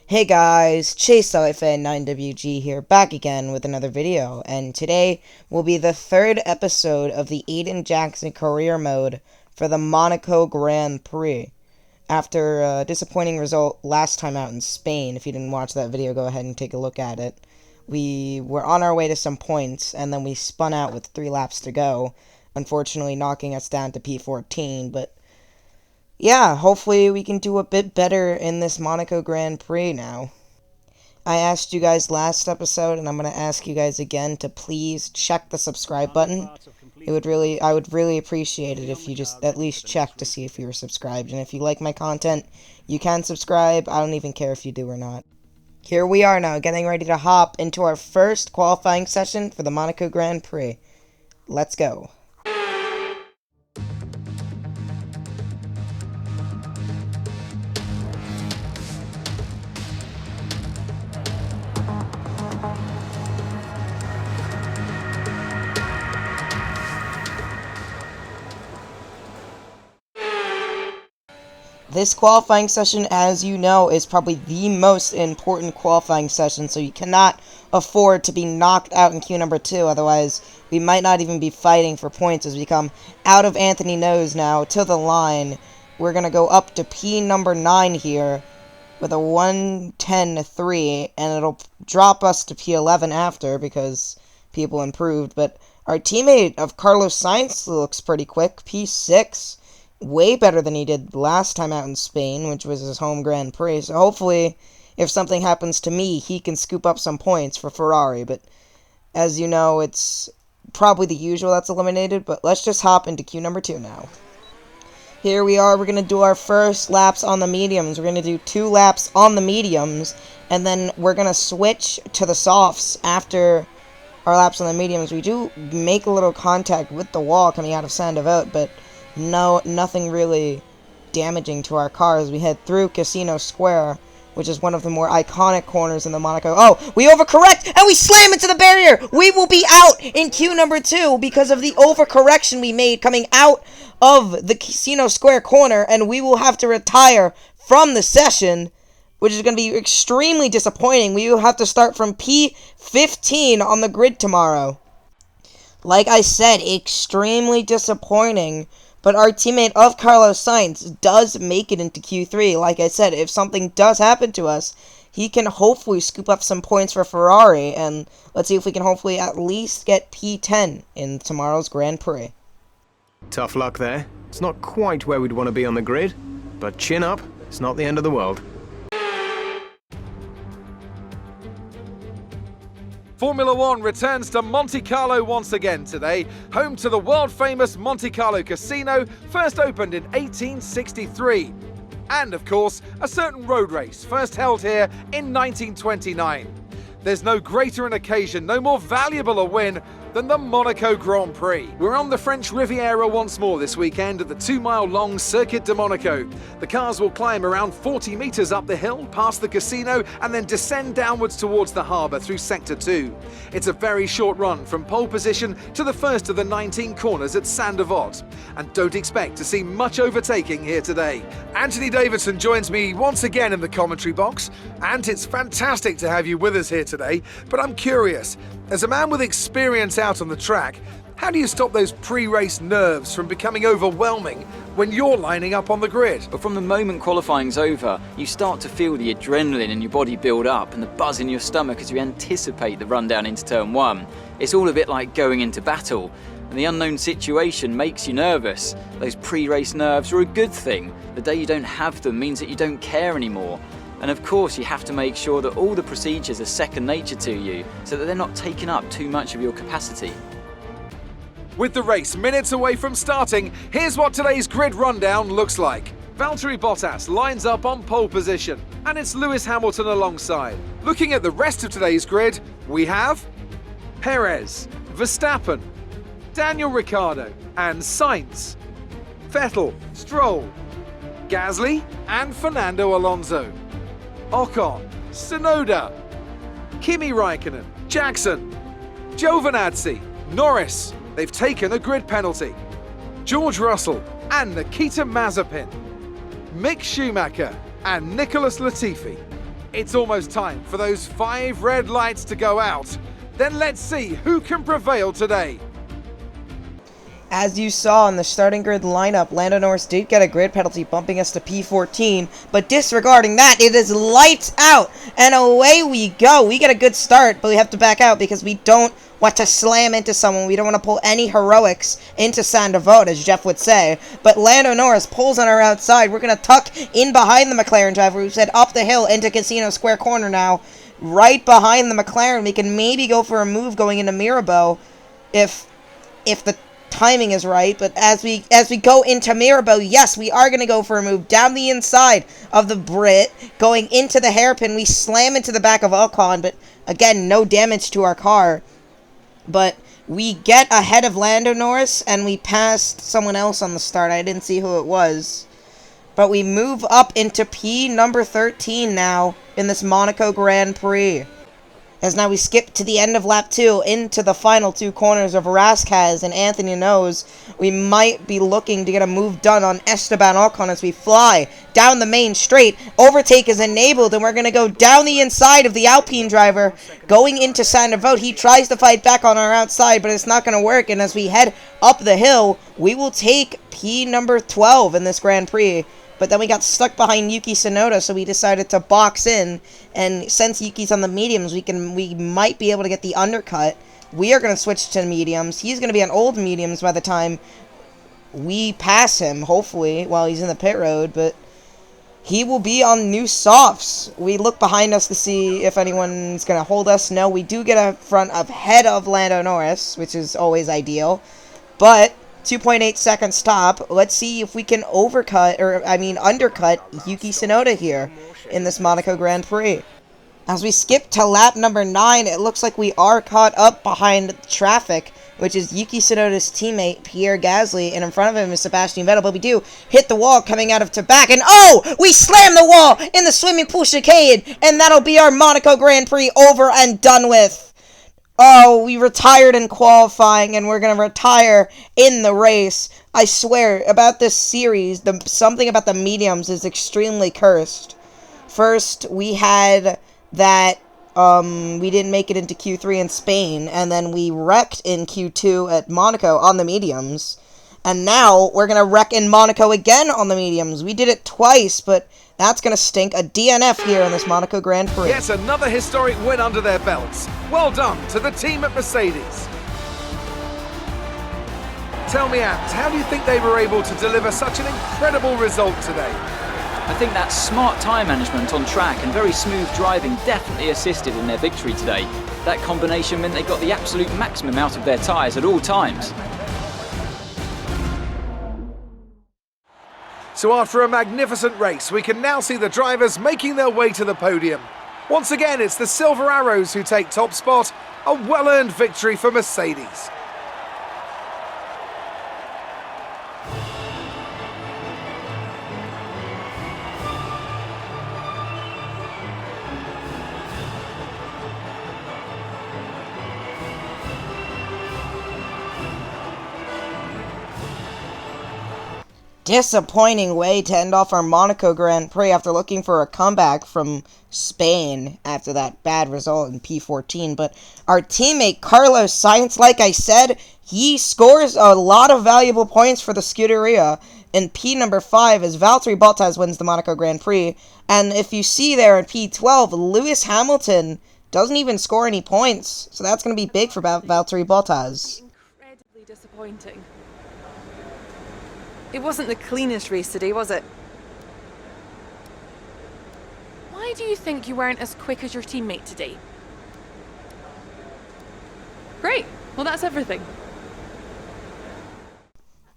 Hey guys, Chase9WG here, back again with another video, and today will be the third episode of the Aiden Jackson career mode for the Monaco Grand Prix. After a disappointing result last time out in Spain, if you didn't watch that video, go ahead and take a look at it. We were on our way to some points, and then we spun out with 3 laps to go, unfortunately knocking us down to P14, but yeah, hopefully we can do a bit better in this Monaco Grand Prix now. I asked you guys last episode, and I'm going to ask you guys again to please check the subscribe button. I would really appreciate it if you just at least check to see if you were subscribed. And if you like my content, you can subscribe. I don't even care if you do or not. Here we are now, getting ready to hop into our first qualifying session for the Monaco Grand Prix. Let's go. This qualifying session, as you know, is probably the most important qualifying session, so you cannot afford to be knocked out in queue number 2, otherwise we might not even be fighting for points as we come out of Anthony Nose now to the line. We're going to go up to P number 9 here with a 1:10.3, and it'll drop us to P11 after because people improved, but our teammate of Carlos Sainz looks pretty quick, P6. Way better than he did last time out in Spain, which was his home Grand Prix. So hopefully, if something happens to me, he can scoop up some points for Ferrari. But as you know, it's probably the usual that's eliminated. But let's just hop into queue number 2 now. Here we are. We're going to do our first laps on the mediums. We're going to do 2 laps on the mediums. And then we're going to switch to the softs after our laps on the mediums. We do make a little contact with the wall coming out of Sandoval, but no, nothing really damaging to our car as we head through Casino Square, which is one of the more iconic corners in the Monaco. Oh, we overcorrect, and we slam into the barrier! We will be out in queue number 2 because of the overcorrection we made coming out of the Casino Square corner, and we will have to retire from the session, which is going to be extremely disappointing. We will have to start from P15 on the grid tomorrow. Like I said, extremely disappointing. But our teammate of Carlos Sainz does make it into Q3. Like I said, if something does happen to us, he can hopefully scoop up some points for Ferrari. And let's see if we can hopefully at least get P10 in tomorrow's Grand Prix. Tough luck there. It's not quite where we'd want to be on the grid. But chin up, it's not the end of the world. Formula One returns to Monte Carlo once again today, home to the world-famous Monte Carlo Casino, first opened in 1863. And, of course, a certain road race, first held here in 1929. There's no greater an occasion, no more valuable a win than the Monaco Grand Prix. We're on the French Riviera once more this weekend at the 2-mile-long Circuit de Monaco. The cars will climb around 40 metres up the hill, past the casino, and then descend downwards towards the harbour through Sector 2. It's a very short run from pole position to the first of the 19 corners at Saint-Devote. And don't expect to see much overtaking here today. Anthony Davidson joins me once again in the commentary box. And it's fantastic to have you with us here today, but I'm curious, as a man with experience out on the track, how do you stop those pre-race nerves from becoming overwhelming when you're lining up on the grid? But from the moment qualifying's over, you start to feel the adrenaline in your body build up and the buzz in your stomach as you anticipate the run down into turn 1. It's all a bit like going into battle, and the unknown situation makes you nervous. Those pre-race nerves are a good thing. The day you don't have them means that you don't care anymore. And of course, you have to make sure that all the procedures are second nature to you, so that they're not taking up too much of your capacity. With the race minutes away from starting, here's what today's grid rundown looks like. Valtteri Bottas lines up on pole position, and it's Lewis Hamilton alongside. Looking at the rest of today's grid, we have Perez, Verstappen, Daniel Ricciardo, and Sainz, Vettel, Stroll, Gasly, and Fernando Alonso. Ocon, Tsunoda, Kimi Raikkonen, Jackson, Giovinazzi, Norris. They've taken a grid penalty. George Russell and Nikita Mazepin. Mick Schumacher and Nicholas Latifi. It's almost time for those 5 red lights to go out. Then let's see who can prevail today. As you saw in the starting grid lineup, Lando Norris did get a grid penalty, bumping us to P14, but disregarding that, it is lights out, and away we go. We get a good start, but we have to back out because we don't want to slam into someone. We don't want to pull any heroics into Sandovote, as Jeff would say, but Lando Norris pulls on our outside. We're going to tuck in behind the McLaren driver, who's head up the hill into Casino Square Corner now. Right behind the McLaren, we can maybe go for a move going into Mirabeau if the timing is right, but as we go into Mirabeau, yes, we are going to go for a move down the inside of the Brit, going into the hairpin. We slam into the back of Ocon, but again, no damage to our car. But we get ahead of Lando Norris, and we passed someone else on the start. I didn't see who it was. But we move up into P number 13 now in this Monaco Grand Prix. As now we skip to the end of lap 2 into the final 2 corners of Rascaz and Anthony knows we might be looking to get a move done on Esteban Ocon as we fly down the main straight. Overtake is enabled and we're going to go down the inside of the Alpine driver going into Sandovote. He tries to fight back on our outside, but it's not going to work, and as we head up the hill, we will take P number 12 in this Grand Prix. But then we got stuck behind Yuki Tsunoda, so we decided to box in. And since Yuki's on the mediums, we might be able to get the undercut. We are going to switch to mediums. He's going to be on old mediums by the time we pass him, hopefully, while he's in the pit road. But he will be on new softs. We look behind us to see if anyone's going to hold us. No, we do get a front of head of Lando Norris, which is always ideal. But 2.8 second stop. Let's see if we can undercut Yuki Tsunoda here in this Monaco Grand Prix. As we skip to lap number 9, it looks like we are caught up behind traffic, which is Yuki Tsunoda's teammate, Pierre Gasly, and in front of him is Sebastian Vettel, but we do hit the wall coming out of Tabac, and oh! We slam the wall in the swimming pool chicane, and that'll be our Monaco Grand Prix over and done with. Oh, we retired in qualifying, and we're going to retire in the race. I swear, about this series, something about the mediums is extremely cursed. First, we had that we didn't make it into Q3 in Spain, and then we wrecked in Q2 at Monaco on the mediums. And now, we're going to wreck in Monaco again on the mediums. We did it twice, but that's going to stink. A DNF here in this Monaco Grand Prix. Yet another historic win under their belts. Well done to the team at Mercedes. Tell me, Ant, how do you think they were able to deliver such an incredible result today? I think that smart tyre management on track and very smooth driving definitely assisted in their victory today. That combination meant they got the absolute maximum out of their tyres at all times. So after a magnificent race, we can now see the drivers making their way to the podium. Once again, it's the Silver Arrows who take top spot, a well-earned victory for Mercedes. Disappointing way to end off our Monaco Grand Prix after looking for a comeback from Spain after that bad result in P14. But our teammate Carlos Sainz, like I said, he scores a lot of valuable points for the Scuderia in P number 5 as Valtteri Bottas wins the Monaco Grand Prix. And if you see there in P12, Lewis Hamilton doesn't even score any points. So that's going to be big for Valtteri Bottas. Incredibly disappointing. It wasn't the cleanest race today, was it? Why do you think you weren't as quick as your teammate today? Great. Well, that's everything.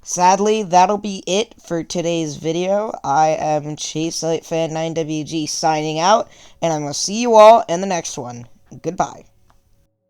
Sadly, that'll be it for today's video. I am ChaseLightFan9WG signing out, and I'm going to see you all in the next one. Goodbye.